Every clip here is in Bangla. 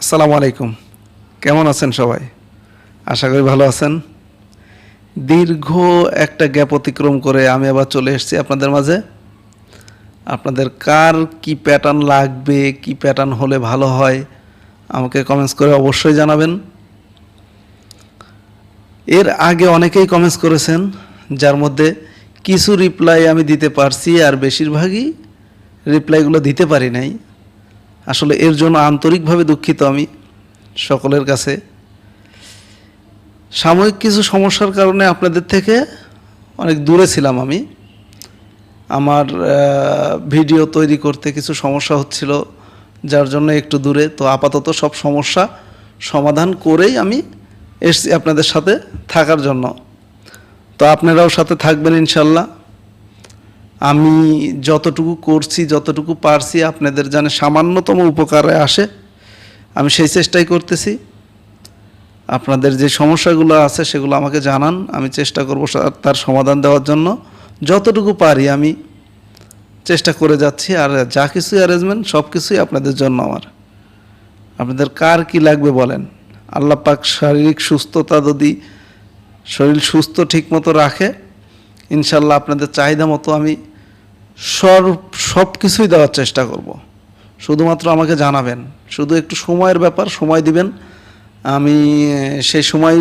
আসসালামু আলাইকুম। কেমন আছেন সবাই? আশা করি ভালো আছেন। দীর্ঘ একটা গ্যাপ অতিক্রম করে আমি আবার চলে এসেছি আপনাদের মাঝে। আপনাদের কার কি প্যাটার্ন লাগবে, কি প্যাটার্ন হলে ভালো হয় আমাকে কমেন্টস করে অবশ্যই জানাবেন। এর আগে অনেকেই কমেন্টস করেছেন, যার মধ্যে কিছু রিপ্লাই আমি দিতে পারছি আর বেশিরভাগই রিপ্লাইগুলো দিতে পারি নাই। আসলে এর জন্য আন্তরিকভাবে দুঃখিত আমি সকলের কাছে। সাময়িক কিছু সমস্যার কারণে আপনাদের থেকে অনেক দূরে ছিলাম আমি। আমার ভিডিও তৈরি করতে কিছু সমস্যা হচ্ছিল, যার জন্য একটু দূরে। তো আপাতত সব সমস্যা সমাধান করেই আমি এসেছি আপনাদের সাথে থাকার জন্য। তো আপনারাও সাথে থাকবেন ইনশাল্লাহ। আমি যতটুকু করছি, যতটুকু পারছি আপনাদের যেন সামান্যতম উপকারে আসে, আমি সেই চেষ্টাই করতেছি। আপনাদের যে সমস্যাগুলো আছে সেগুলো আমাকে জানান, আমি চেষ্টা করব তার সমাধান দেওয়ার জন্য। যতটুকু পারি আমি চেষ্টা করে যাচ্ছি। আর যা কিছু অ্যারেঞ্জমেন্ট সব কিছুই আপনাদের জন্য আমার। আপনাদের কার কি লাগবে বলেন। আল্লাহ পাক শারীরিক সুস্থতা যদি শরীর সুস্থ ঠিকমতো রাখে, ইনশাল্লাহ আপনাদের চাহিদা মতো আমি সব কিছুই দেওয়ার চেষ্টা করব। শুধুমাত্র আমাকে জানাবেন, শুধু একটু সময়ের ব্যাপার, সময় দিবেন। আমি সেই সময়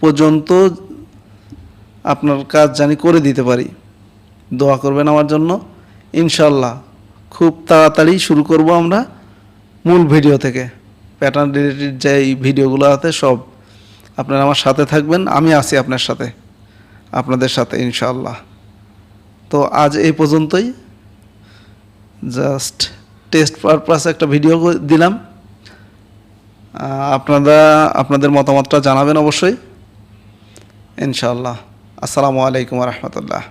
পর্যন্ত আপনার কাজ জানি করে দিতে পারি। দোয়া করবেন আমার জন্য। ইনশাল্লাহ খুব তাড়াতাড়ি শুরু করব আমরা মূল ভিডিও থেকে। প্যাটার্ন রিলেটেড যে ভিডিওগুলো আছে সব আপনারা আমার সাথে থাকবেন, আমি আছি আপনার সাথে, আপনাদের সাথে ইনশাল্লাহ। তো আজ এই পর্যন্তই, জাস্ট টেস্ট পারপাস একটা ভিডিও দিলাম। আপনারা আপনাদের মতামতটা জানাবেন অবশ্যই ইনশাআল্লাহ। আসসালামু আলাইকুম ওয়া রাহমাতুল্লাহ।